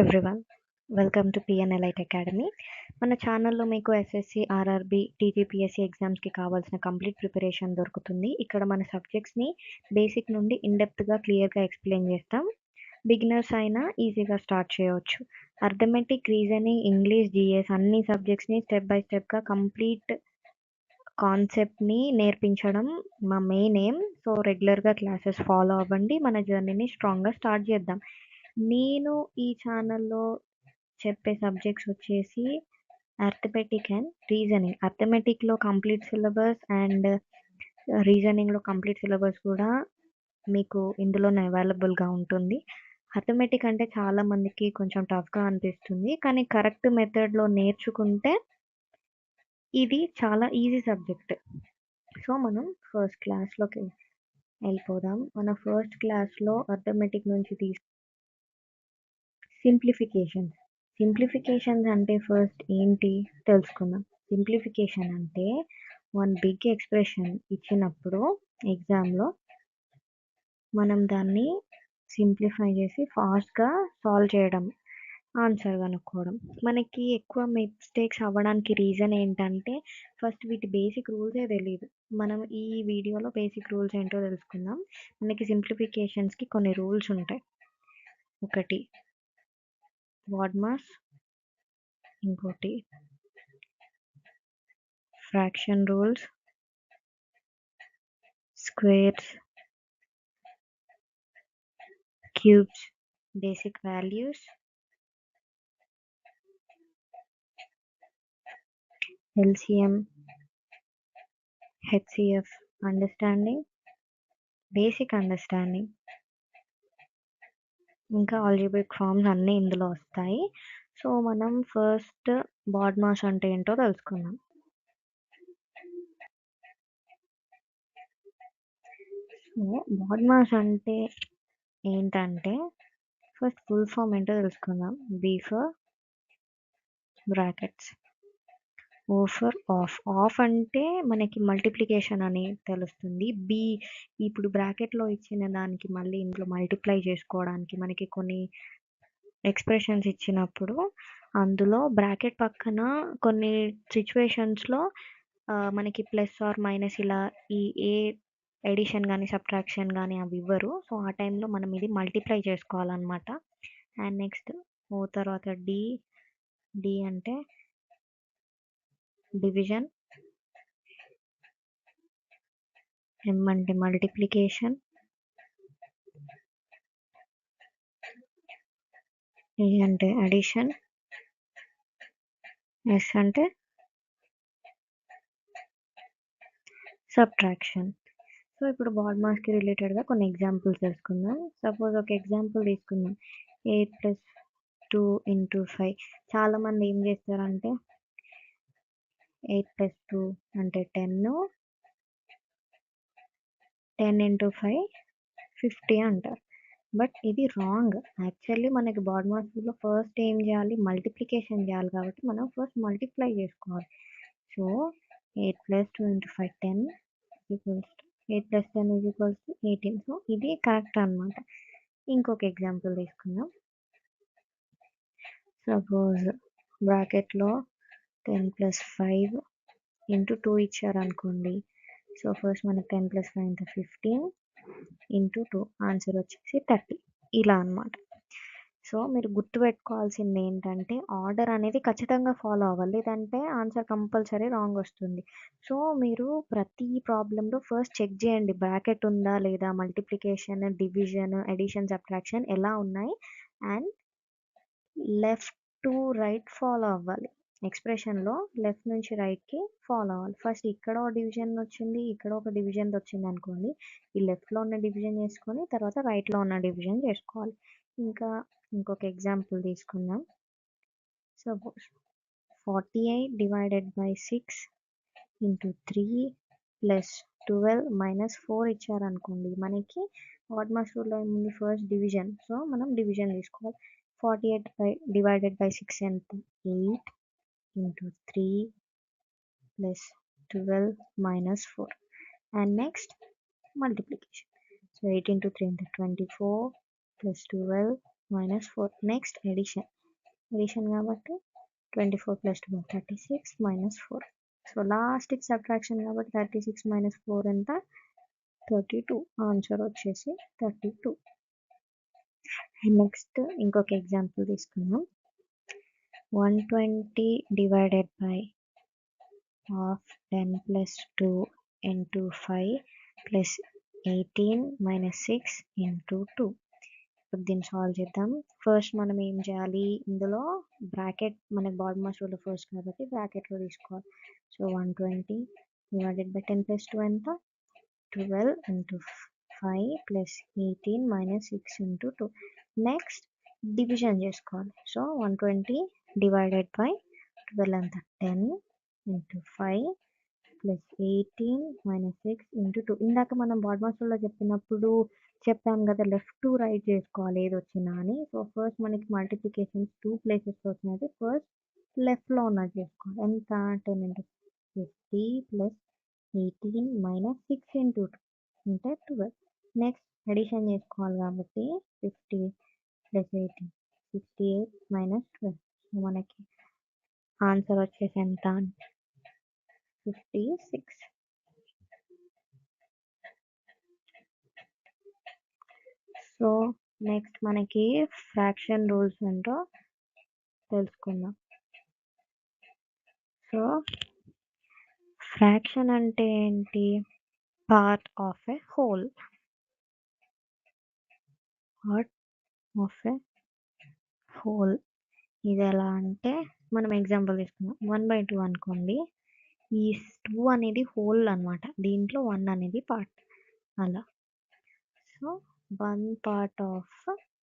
Everyone. Welcome to PN Elite academy. మన ఛానల్లో మీకు ఎస్ఎస్సి, ఆర్ఆర్బీ, టీజీపీఎస్సీ ఎగ్జామ్స్కి కావాల్సిన కంప్లీట్ ప్రిపరేషన్ దొరుకుతుంది. ఇక్కడ మన సబ్జెక్ట్స్ని బేసిక్ నుండి ఇన్డెప్త్గా క్లియర్గా ఎక్స్ప్లెయిన్ చేస్తాం. బిగినర్స్ అయినా ఈజీగా స్టార్ట్ చేయవచ్చు. అర్థమెటిక్, రీజనింగ్, ఇంగ్లీష్, జిఎస్ అన్ని సబ్జెక్ట్స్ని స్టెప్ బై స్టెప్గా కంప్లీట్ కాన్సెప్ట్ని నేర్పించడం మా మెయిన్ ఎయిమ్. సో రెగ్యులర్గా క్లాసెస్ ఫాలో అవ్వండి. మన జర్నీని స్ట్రాంగ్గా స్టార్ట్ చేద్దాం. నేను ఈ ఛానల్లో చెప్పే సబ్జెక్ట్స్ వచ్చేసి అర్థమెటిక్ అండ్ రీజనింగ్. అర్థమెటిక్లో కంప్లీట్ సిలబస్ అండ్ రీజనింగ్లో కంప్లీట్ సిలబస్ కూడా మీకు ఇందులోనే అవైలబుల్గా ఉంటుంది. అర్థమెటిక్ అంటే చాలామందికి కొంచెం టఫ్గా అనిపిస్తుంది, కానీ కరెక్ట్ మెథడ్లో నేర్చుకుంటే ఇది చాలా ఈజీ సబ్జెక్ట్. సో మనం ఫస్ట్ క్లాస్లోకి వెళ్ళిపోదాం. మన ఫస్ట్ క్లాస్లో అర్థమెటిక్ నుంచి సింప్లిఫికేషన్స్ అంటే ఫస్ట్ ఏంటి తెలుసుకుందాం. సింప్లిఫికేషన్ అంటే వన్ బిగ్ ఎక్స్ప్రెషన్ ఇచ్చినప్పుడు ఎగ్జామ్లో మనం దాన్ని సింప్లిఫై చేసి ఫాస్ట్గా సాల్వ్ చేయడం, ఆన్సర్ కనుక్కోవడం. మనకి ఎక్కువ మిస్టేక్స్ అవ్వడానికి రీజన్ ఏంటంటే ఫస్ట్ వీటి బేసిక్ రూల్సే తెలియదు. మనం ఈ వీడియోలో బేసిక్ రూల్స్ ఏంటో తెలుసుకుందాం. మనకి సింప్లిఫికేషన్స్కి కొన్ని రూల్స్ ఉంటాయి. ఒకటి వాడ్మాస్, ఇంకోటి fraction rules, squares, cubes, basic values, LCM, HCF, understanding, basic understanding, ఇంకా ఆల్జీబ్రిక్ ఫార్మ్స్ అన్నీ ఇందులో వస్తాయి. సో మనం ఫస్ట్ బాడ్మాస్ అంటే ఏంటో తెలుసుకుందాం. సో బాడ్మాస్ అంటే ఏంటంటే ఫస్ట్ ఫుల్ ఫామ్ ఏంటో తెలుసుకుందాం. B for brackets, O for of. Of అంటే మనకి మల్టిప్లికేషన్ అని తెలుస్తుంది. బి ఇప్పుడు బ్రాకెట్లో ఇచ్చిన దానికి మళ్ళీ ఇంట్లో మల్టిప్లై చేసుకోవడానికి మనకి కొన్ని ఎక్స్ప్రెషన్స్ ఇచ్చినప్పుడు అందులో బ్రాకెట్ పక్కన కొన్ని సిచ్యువేషన్స్లో మనకి ప్లస్ ఆర్ మైనస్ ఇలా ఈ ఏ ఎడిషన్ కానీ సబ్ట్రాక్షన్ కానీ అవి ఇవ్వరు. సో ఆ టైంలో మనం ఇది మల్టిప్లై చేసుకోవాలన్నమాట. అండ్ నెక్స్ట్ ఓ తర్వాత డి అంటే డివిజన్, ఎం అంటే మల్టిప్లికేషన్, ఏ అంటే అడిషన్, ఎస్ అంటే సబ్ట్రాక్షన్. సో ఇప్పుడు బాడ్మాస్కి రిలేటెడ్గా కొన్ని ఎగ్జాంపుల్స్ తెలుసుకుందాం. సపోజ్ ఒక ఎగ్జాంపుల్ తీసుకుందాం. 8 + 2 × 5. చాలామంది ఏం చేస్తారంటే 8 + 2 అంటే 10, 10 × 5 50 అంటారు. బట్ ఇది రాంగ్. యాక్చువల్లీ మనకి బాడ్మాస్లో ఫస్ట్ ఏం చేయాలి, మల్టిప్లికేషన్ చేయాలి. కాబట్టి మనం ఫస్ట్ మల్టిప్లై చేసుకోవాలి. సో 8 + 2 × 5 10 8 + 10 = 18. సో ఇది కరెక్ట్ అనమాట. ఇంకొక ఎగ్జాంపుల్ తీసుకుందాం. సపోజ్ బ్రాకెట్లో 10 + 5 × 2 ఇచ్చారనుకోండి. సో ఫస్ట్ మనకి 10 + 5 = 15 × 2 ఆన్సర్ వచ్చేసి 30. ఇలా అనమాట. సో మీరు గుర్తుపెట్టుకోవాల్సింది ఏంటంటే ఆర్డర్ అనేది ఖచ్చితంగా ఫాలో అవ్వాలి, లేదంటే ఆన్సర్ కంపల్సరీ రాంగ్ వస్తుంది. సో మీరు ప్రతి ప్రాబ్లంలో ఫస్ట్ చెక్ చేయండి బ్రాకెట్ ఉందా లేదా, మల్టిప్లికేషన్, డివిజన్, ఎడిషన్, సబ్ట్రాక్షన్ ఎలా ఉన్నాయి, and left to right follow అవ్వాలి. ఎక్స్ప్రెషన్లో లెఫ్ట్ నుంచి రైట్కి ఫాలో అవ్వాలి. ఫస్ట్ ఇక్కడ ఒక డివిజన్ వచ్చింది, ఇక్కడ ఒక డివిజన్ వచ్చింది అనుకోండి, ఈ లెఫ్ట్లో ఉన్న డివిజన్ చేసుకొని తర్వాత రైట్లో ఉన్న డివిజన్ చేసుకోవాలి. ఇంకొక ఎగ్జాంపుల్ తీసుకుందాం. సపోజ్ 48 / 6 × 3 + 12 - 4 ఇచ్చారనుకోండి. మనకి బాడ్మాస్ రూల్లో ఏముంది, ఫస్ట్ డివిజన్. సో మనం డివిజన్ తీసుకోవాలి. 48 / 6 ఎంత, 8 × 3 + 12 - 4. And next multiplication. సో 8 × 3 ఎంత, 24 + 12 minus 4. Next addition కాబట్టి 24 plus 2 36 minus 4. సో లాస్ట్కి సబ్ట్రాక్షన్ కాబట్టి 36 minus 4 ఎంత 32. ఆన్సర్ వచ్చేసి 32. నెక్స్ట్ ఇంకొక ఎగ్జాంపుల్ తీసుకుందాం. 120 divided by of 10 plus 2 into 5 plus 18 minus 6 into 2. ఇప్పుడు దీన్ని సాల్వ్ చేద్దాం. ఫస్ట్ మనం ఏం చేయాలి, ఇందులో బ్రాకెట్ మనకి బాడీ మాస్ రూల్ ఫస్ట్ కాబట్టి బ్రాకెట్లో తీసుకోవాలి. సో 120 డివైడెడ్ బై 10 plus 2 ఎంత 12 into 5 plus 18 minus 6 into 2. Next division చేసుకోవాలి. సో 120 డివైడెడ్ బై 12 ఎంత 10 into 5 plus 18 minus 6 into 2. ఇందాక మనం బాడ్ మాస్టర్లో చెప్పినప్పుడు చెప్పాం కదా లెఫ్ట్ టు రైట్ చేసుకోవాలి ఏది వచ్చినా అని. సో ఫస్ట్ మనకి మల్టిప్లికేషన్స్ 2 ప్లేసెస్లో వచ్చినది ఫస్ట్ లెఫ్ట్లో ఉన్నది చేసుకోవాలి. ఎంత 10 into 50 plus 18 minus 6 into 2 అంటే 12. నెక్స్ట్ అడిషన్ చేసుకోవాలి కాబట్టి 50 plus 18 68 minus 12. సో మనకి ఆన్సర్ వచ్చేసి ఎంత 56. సో నెక్స్ట్ మనకి ఫ్రాక్షన్ రూల్స్ ఏంటో తెలుసుకుందాం. సో ఫ్రాక్షన్ అంటే ఏంటి, part of A whole. Part of A whole ఇది ఎలా అంటే మనం ఎగ్జాంపుల్ తీసుకుందాం. 1/2 అనుకోండి. ఈ 2 అనేది హోల్ అనమాట, దీంట్లో 1 అనేది పార్ట్ అలా. సో 1 పార్ట్ ఆఫ్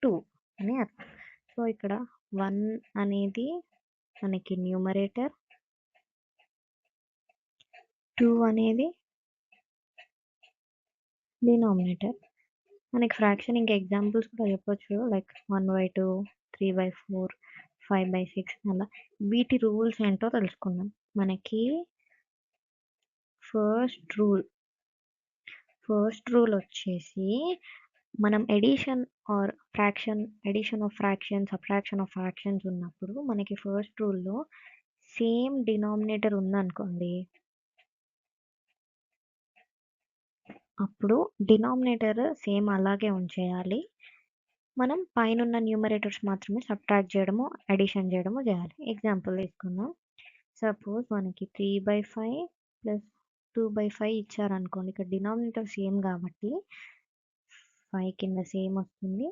2 అని అర్థం. సో ఇక్కడ 1 అనేది మనకి న్యూమరేటర్, 2 అనేది డినామినేటర్. మనకి ఫ్రాక్షన్ ఇంకా ఎగ్జాంపుల్స్ కూడా చెప్పొచ్చు, లైక్ 1/2 3/4 5/6 అలా. వీటి రూల్స్ ఏంటో తెలుసుకుందాం. మనకి ఫస్ట్ రూల్ వచ్చేసి మనం addition of fraction subtraction of fractions ఉన్నప్పుడు మనకి ఫస్ట్ రూల్లో సేమ్ డినామినేటర్ ఉందనుకోండి, అప్పుడు డినామినేటర్ సేమ్ అలాగే ఉంచేయాలి. మనం పైన న్యూమరేటర్స్ మాత్రమే సబ్ట్రాక్ట్ చేయడము అడిషన్ చేయడము చేయాలి. ఎగ్జాంపుల్ తీసుకుందాం. సపోజ్ మనకి 3/5 ప్లస్ 2/5 ఇచ్చారనుకోండి. ఇక్కడ డినామినేటర్ సేమ్ కాబట్టి 5 కింద సేమ్ వస్తుంది.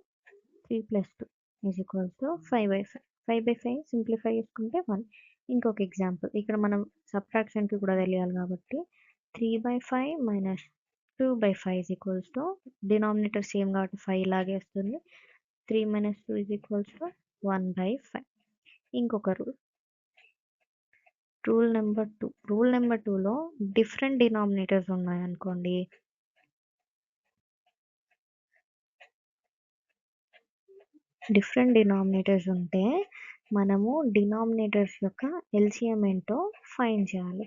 3 plus 2 is equals to 5/5. 5/5 simplify చేసుకుంటే 1. ఇంకొక ఎగ్జాంపుల్, ఇక్కడ మనం సబ్ట్రాక్షన్కి కూడా తెలియాలి కాబట్టి 3/5 minus 2/5 is equals to denominator same కాబట్టి 5 లాగే వస్తుంది. 3 minus 2 is equals to 1/5. ఇంకొక రూల్ నెంబర్ 2లో డిఫరెంట్ డినామినేటర్స్ ఉన్నాయనుకోండి, డిఫరెంట్ డినామినేటర్స్ ఉంటే మనము డినామినేటర్స్ యొక్క ఎల్సిఎం ఏంటో ఫైండ్ చేయాలి.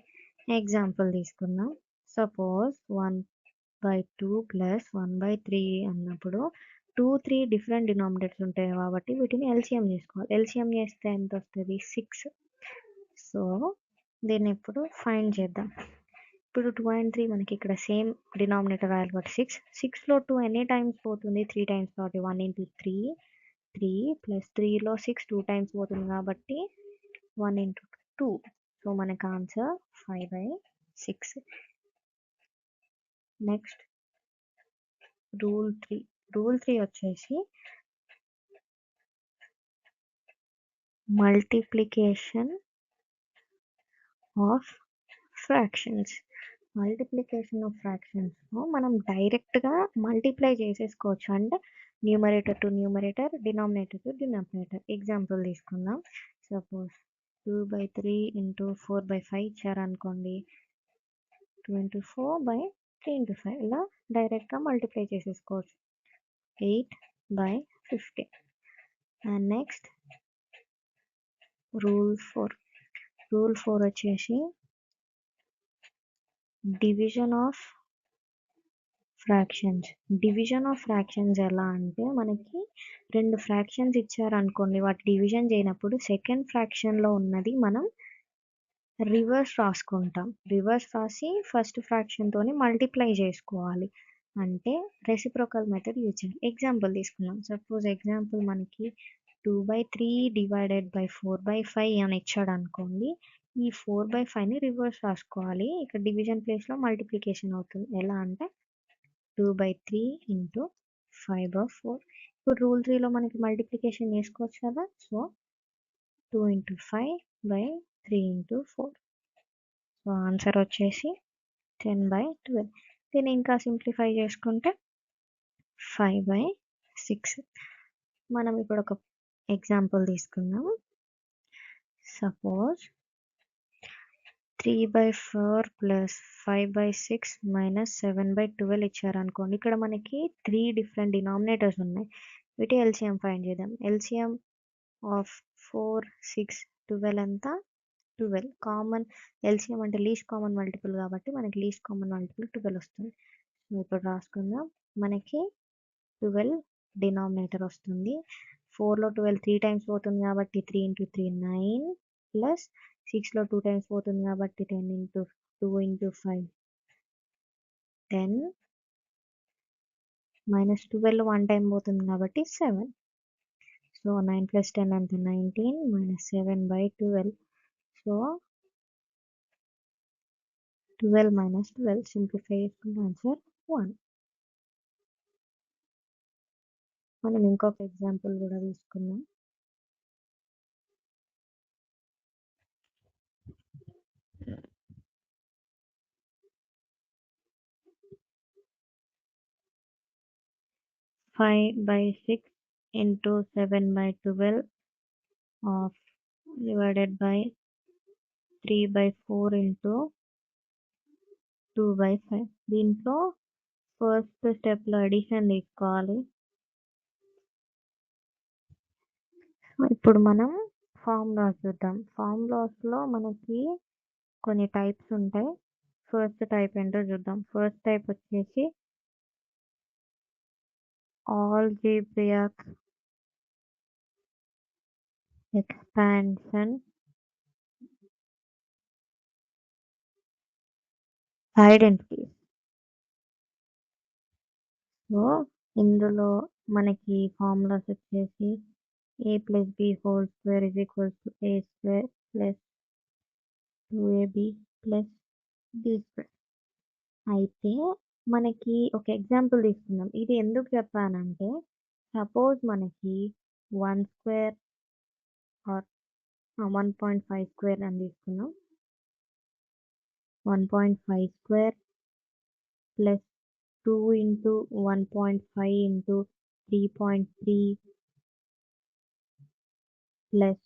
ఎగ్జాంపుల్ తీసుకుందాం. సపోజ్ 1/2 ప్లస్ 1/3 అన్నప్పుడు 2, 3 డిఫరెంట్ డినామినేటర్స్ ఉంటాయి కాబట్టి వీటిని ఎల్సిఎం చేసుకోవాలి. ఎల్సిఎం చేస్తే ఎంత వస్తుంది 6. సో దీన్ని ఇప్పుడు ఫైండ్ చేద్దాం. ఇప్పుడు 2 and 3 మనకి ఇక్కడ సేమ్ డినామినేటర్ రాయాలి కాబట్టి 6. 6లో 2 ఎన్ని టైమ్స్ పోతుంది 3 టైమ్స్ కాబట్టి 1 into 3 ప్లస్ 3లో 6 2 టైమ్స్ పోతుంది కాబట్టి 1 into 2. సో మనకు ఆన్సర్ 5/6. నెక్స్ట్ రూల్ 3 వచ్చేసి మల్టిప్లికేషన్ ఆఫ్ ఫ్రాక్షన్స్. మనం డైరెక్ట్గా మల్టిప్లై చేసేసుకోవచ్చు, అంటే numerator to numerator, denominator to denominator. Example తీసుకుందాం. సపోజ్ 2/3 into 4/5 ఇచ్చారనుకోండి. 2 into 4/3 into 5 ఇలా డైరెక్ట్గా మల్టిప్లై చేసేసుకోవచ్చు. 8/15. అండ్ నెక్స్ట్ రూల్ 4 వచ్చేసి division of fractions. Division of fractions ఎలా అంటే మనకి 2 ఫ్రాక్షన్స్ ఇచ్చారనుకోండి, వాటి డివిజన్ చేయనప్పుడు సెకండ్ ఫ్రాక్షన్‌లో ఉన్నది మనం రివర్స్ రాసుకుంటాం. రివర్స్ రాసి ఫస్ట్ ఫ్రాక్షన్‌తోని మల్టిప్లై చేసుకోవాలి. అంటే రెసిప్రోకల్ మెథడ్ యూజ్ చేయాలి. ఎగ్జాంపుల్ తీసుకుందాం. సపోజ్ ఎగ్జాంపుల్ మనకి 2/3 డివైడెడ్ బై 4/5 అని ఇచ్చాడనుకోండి. ఈ 4/5ని రివర్స్ రాసుకోవాలి. ఇక్కడ డివిజన్ ప్లేస్‌లో మల్టిప్లికేషన్ అవుతుంది. ఎలా అంటే 2/3 ఇంటూ 5/4. ఇప్పుడు రూల్ 3లో మనకి మల్టిప్లికేషన్ చేసుకోవచ్చు కదా! So, 2 into 5/3 into 4. So, answer వచ్చేసి 10/12. దీన్ని ఇంకా సింప్లిఫై చేసుకుంటే 5/6. మనం ఇప్పుడు ఒక ఎగ్జాంపుల్ తీసుకుందాం. సపోజ్ 3/4 ప్లస్ 5/6 మైనస్ 7/12 ఇచ్చారనుకోండి. ఇక్కడ మనకి 3 డిఫరెంట్ డినామినేటర్స్ ఉన్నాయి. వీటి ఎల్సిఎం ఫైండ్ చేద్దాం. ఎల్సిఎం ఆఫ్ 4, 6, 12 ఎంత? 12. కామన్ ఎల్సిఎం అంటే లీస్ట్ కామన్ మల్టిపుల్ కాబట్టి మనకి లీస్ట్ కామన్ మల్టిపుల్ 12 వస్తుంది. ఇప్పుడు రాసుకుందాం. మనకి 12 డినామినేటర్ వస్తుంది. 4లో 12 3 టైమ్స్ పోతుంది కాబట్టి 3 ఇంటూ 3 9 ప్లస్ 6లో 2 టైమ్స్ పోతుంది కాబట్టి 10 ఇంటూ 2 ఇంటూ 5 10 మైనస్ 12లో 1 టైం పోతుంది కాబట్టి 7. సో 9 ప్లస్ 10 అంటే 19 మైనస్ 7/12. సో 12 మైనస్ 12 సింప్లిఫై చేసుకుంటే ఆన్సర్ 1. మనం ఇంకొక ఎగ్జాంపుల్ కూడా తీసుకుందాం. Five by 6 into 7/12 of divided by 3/4 into 2/5. దీంట్లో ఫస్ట్ స్టెప్లో అడిషన్ తీసుకోవాలి. ఇప్పుడు మనం ఫార్ములాస్ చూద్దాం. ఫార్ములాస్లో మనకి కొన్ని టైప్స్ ఉంటాయి. ఫస్ట్ టైప్ ఏంటో చూద్దాం. ఫస్ట్ టైప్ వచ్చేసి ఆల్జీబ్రియాక్ ఎక్స్పాన్షన్ ఐడెంటిటీ. సో ఇందులో మనకి ఫార్ములాస్ వచ్చేసి a plus b whole square is equals to a square plus 2ab plus b square. అయితే మనకి ఒక ఎగ్జాంపుల్ తీసుకుందాం. ఇది ఎందుకు చెప్పానంటే సపోజ్ మనకి 1 స్క్వేర్ ఆర్ 1.5 స్క్వేర్ అని తీసుకుందాం. 1.5 square plus 2 into 1.5 into 3.3 plus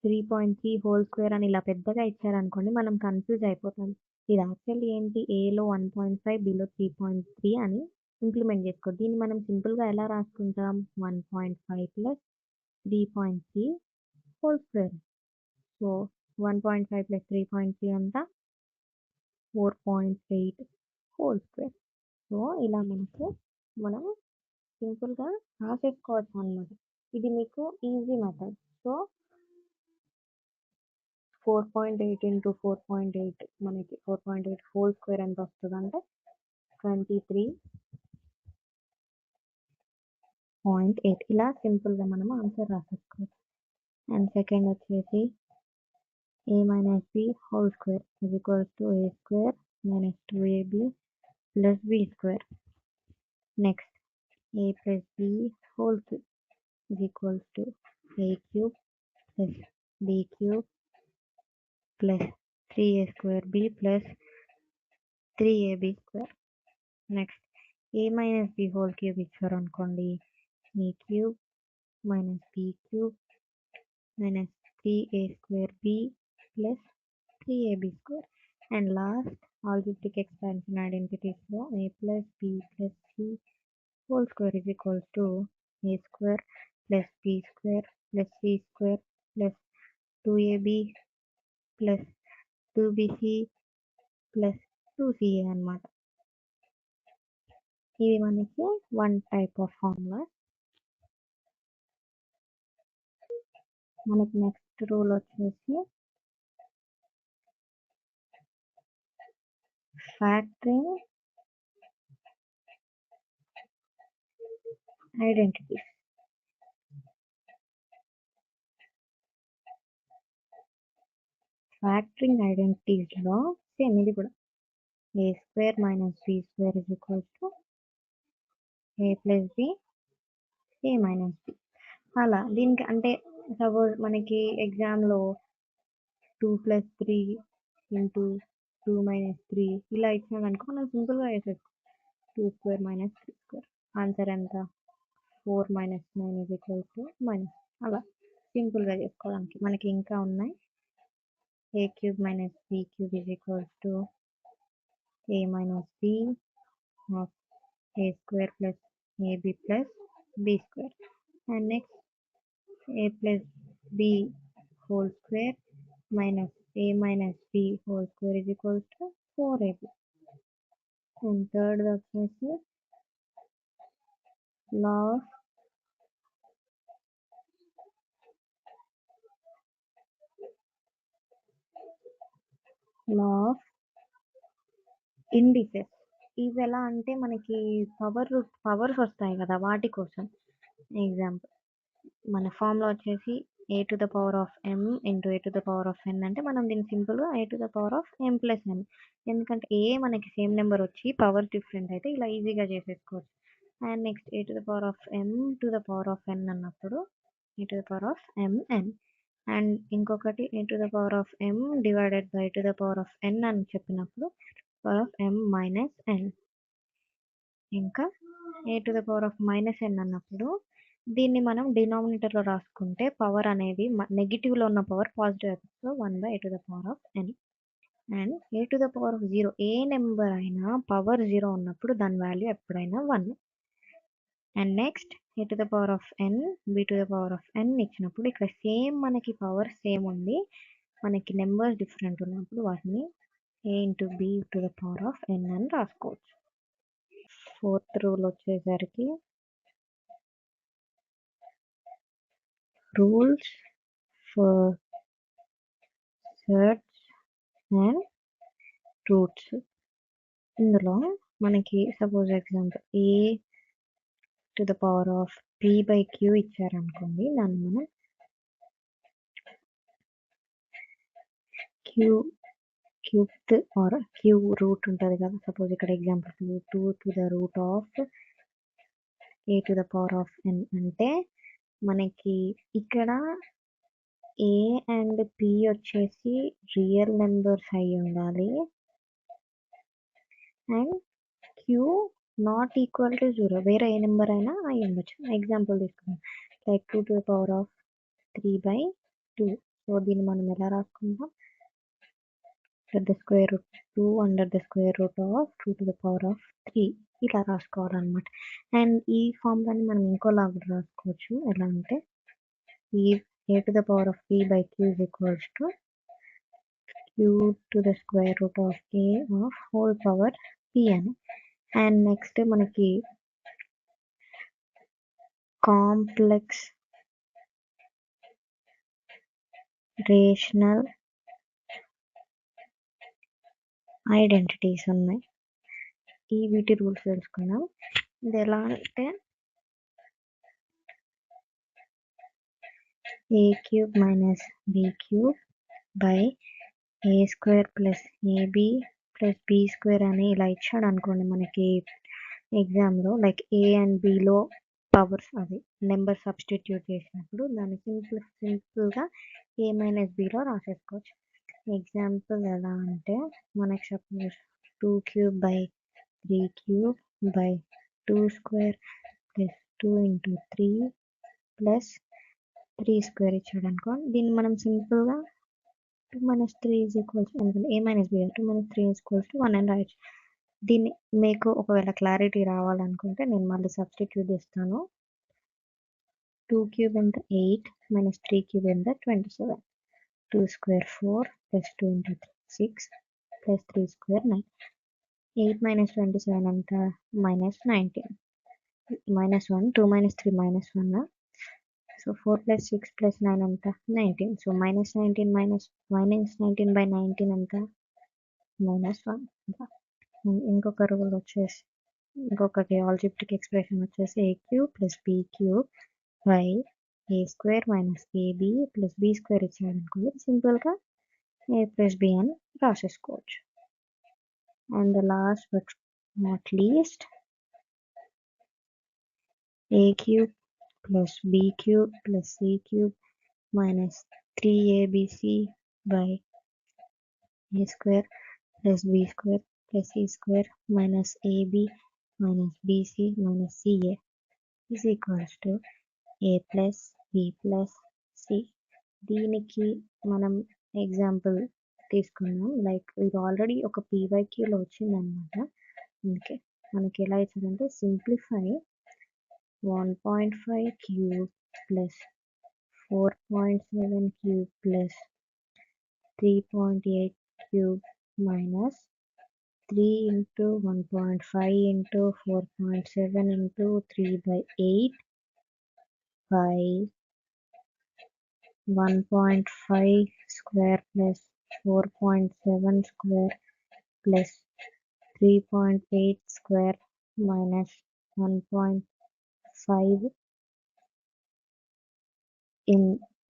3.3 whole square అని ఇలా పెద్దగా ఇచ్చారనుకోండి, మనం కన్ఫ్యూజ్ అయిపోతాం. ఇది యాక్చువల్లీ ఏంటి, ఏలో 1.5 బిలో 3.3 అని ఇంప్లిమెంట్ చేసుకో. దీన్ని మనం సింపుల్గా ఎలా రాసుకుంటాం, 1.5 plus 3.3 whole square. So 1.5 plus 3.3 అంతా 4.8 హోల్ స్క్వేర్. సో ఇలా మనం సింపుల్గా రాసేసుకోవచ్చు అన్నమాట. ఇది మీకు ఈజీ మెథడ్. సో 4.8 ఇంటూ 4.8 మనకి 4.8 హోల్ స్క్వేర్ ఎంత వస్తుంది అంటే 23.8. ఇలా సింపుల్గా మనం ఆన్సర్ రాసేసుకోవచ్చు. అండ్ సెకండ్ వచ్చేసి a minus b whole square is equals to a square minus 2ab plus b square. Next a plus b whole cube is equals to a cube plus b cube plus 3a square b plus 3ab square. Next a minus b whole cube ఇచ్చారు అనుకోండి, a cube minus b cube minus 3a square b plus 3ab square. And last algebraic expansion ఐడెంటిటీస్లో a plus b plus c whole square is equals to a square plus b square plus c square plus 2ab plus 2bc plus 2ca అన్నమాట. ఇది మనకి one type of formula. మనకి next rule వచ్చేసి factoring identities. Factoring ఐడెంటిటీస్లో same ఇది కూడా a square minus b square is equals to a plus b a minus b. అలా దీనికి అంటే సపోజ్ మనకి ఎగ్జామ్లో 2 + 3 ఇంటూ 2 - 3 ఇలా ఇచ్చినాడు అనుకో, మనం సింపుల్గా వేసేసుకో 2 square minus 3 square. ఆన్సర్ ఎంత? 4 - 9 is equals to మైనస్. అలా సింపుల్గా చేసుకోవడానికి. మనకి ఇంకా ఉన్నాయి. a cube minus b cube is equals to a minus b of a square plus ab plus b square. And next a plus b whole square minus a minus b whole square is equals to 4ab. And third వచ్చేసి law of indices. ఇవి ఎలా అంటే మనకి powers వస్తాయి కదా, వాటి కోసం. Example మన ఫార్ములా వచ్చేసి a to the power of m into a to the power of n అంటే మనం దీన్ని సింపుల్గా a to the power of m plus n. ఎందుకంటే ఏ మనకి సేమ్ నెంబర్ వచ్చి పవర్ డిఫరెంట్ అయితే ఇలా ఈజీగా చేసేసుకోవచ్చు. And next a to the power of m to the power of n అన్నప్పుడు a to the power of mn. And ఇంకొకటి a to the power of m divided by a to the power of n అని చెప్పినప్పుడు power of m minus n. ఇంకా a to the power of minus n అన్నప్పుడు దీన్ని మనం డినామినేటర్లో రాసుకుంటే power అనేది నెగిటివ్లో ఉన్న పవర్ పాజిటివ్ అవుతుంది. So 1/a to the power of n. And a to the power of 0, A number అయినా పవర్ 0 ఉన్నప్పుడు దాని వాల్యూ ఎప్పుడైనా 1. And next a to the power of n b to the power of n ఇచ్చినప్పుడు ఇక్కడ same మనకి power same ఉంది, మనకి numbers different ఉన్నప్పుడు వాటిని a into b to the power of n అని రాసుకోవచ్చు. ఫోర్త్ రూల్ వచ్చేసరికి rules for search and roots. ఇందులో మనకి suppose example a to the power of p by q ఇచ్చారనుకోండి, దాన్ని మనం క్యూబ్త్ ఆర్ క్యూ రూట్ ఉంటుంది కదా, సపోజ్ ఇక్కడ example 2 to the root of a to the power of n అంటే మనకి ఇక్కడ a అండ్ p వచ్చేసి రియల్ నెంబర్స్ అయి ఉండాలి and q not equal to 0, వేరే ఏ నెంబర్ అయినా అయి ఉండొచ్చు. ఎగ్జాంపుల్ తీసుకుందాం, like 2 to the power of 3/2. So దీన్ని మనం ఎలా రాసుకుంటాం? the square root 2 under the square root of 2 to the power of 3 ఇలా రాసుకోవాలన్నమాట. అండ్ ఈ ఫార్ములాని మనం ఇంకోలాగా రాసుకోవచ్చు. ఎలా అంటే ఈ a to the power of p by q is equals to q to the square root of a of whole power p అని. And next మనకి complex rational identities ఉన్నాయి. ఈ వీటి రూల్స్ తెలుసుకుందాం. ఇది ఎలా అంటే a cube minus b cube by a square plus ab plus b square అని ఇలా ఇచ్చాడు అనుకోండి మనకి ఎగ్జామ్లో, లైక్ a అండ్ bలో పవర్స్ అది నెంబర్ సబ్స్టిట్యూట్ చేసినప్పుడు దాన్ని సింపుల్గా a మైనస్ bలో రాసేసుకోవచ్చు. ఎగ్జాంపుల్ ఎలా అంటే మనకి suppose 2 cube by 3 cube by 2 square plus 2 into 3 plus 3 square ఇచ్చాడు అనుకో, దీన్ని మనం సింపుల్గా 2 - 3 is equals to a minus b 2 - 3 is equals to 1 అని రాయొచ్చు. దీన్ని మీకు ఒకవేళ క్లారిటీ రావాలనుకుంటే నేను మళ్ళీ సబ్స్టిట్యూట్ చేస్తాను. 2 cube ఎంత 8 minus 3 cube ఎంత 27. 2 square 4 plus 2 into 3 6 plus 3 square 9. 8 minus 27 ఎంత? minus 19. minus 1, 2 minus 3 minus 1. So 4 plus 6 plus 9 ఎంత? 19. So minus 19 minus 19 by 19 ఎంత? minus 1. ఇంకొక రూల్ వచ్చేసి ఇంకొకటి ఆల్జిబ్రిక్ ఎక్స్ప్రెషన్ వచ్చేసి a cube plus b cube by a square minus ab plus b square ఇచ్చారనుకోండి, సింపుల్గా a plus b అని రాసేసుకోవచ్చు. And the last but not least, a cube plus b cube plus c cube minus 3abc by a square plus b square plus c square minus ab minus bc minus ca is equals to a plus b plus c. దీనికి మనం example తీసుకున్నాం. Like ఇది already ఒక పీవైక్యూలో వచ్చిందనమాట. అందుకే మనకి ఎలా ఇచ్చిందంటే simplify 1.5 cube plus 4.7 cube plus 3.8 cube minus 3 into 1.5 into 4.7 into 3 by 8 by 1.5 square plus 4.7 square plus 3.8 square minus 1.5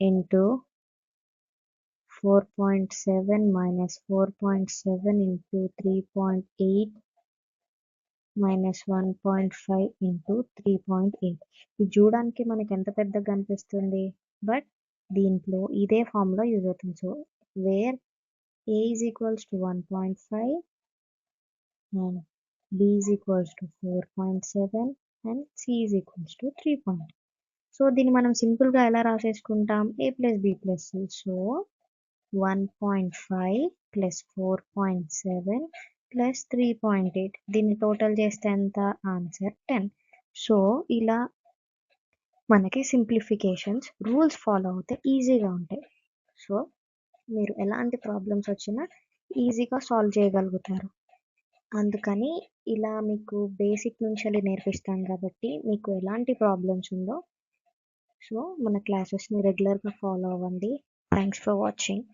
into 4.7 minus 4.7 into 3.8 minus 1.5 into 3.8. ఇది చూడడానికి మనకి ఎంత పెద్దగా కనిపిస్తుంది, బట్ దీంట్లో ఇదే ఫార్ములా యూజ్ అవుతుంది. So where a is equals to 1.5 and b is equals to 4.7 and c is equals to 3. So దీన్ని మనం సింపుల్గా ఎలా రాసేసుకుంటాం? a plus b plus c. So 1.5 plus 4.7 plus 3.8, దీన్ని టోటల్ చేస్తే ఎంత? ఆన్సర్ 10. సో ఇలా మనకి సింప్లిఫికేషన్స్ రూల్స్ ఫాలో అవుతే ఈజీగా ఉంటాయి. సో మీరు ఎలాంటి ప్రాబ్లమ్స్ వచ్చినా ఈజీగా సాల్వ్ చేయగలుగుతారు. అందుకని ఇలా మీకు బేసిక్ నుంచి నేర్పిస్తాం కాబట్టి మీకు ఎలాంటి ప్రాబ్లమ్స్ ఉందో సో మన క్లాసెస్ని రెగ్యులర్గా ఫాలో అవ్వండి. Thanks for watching.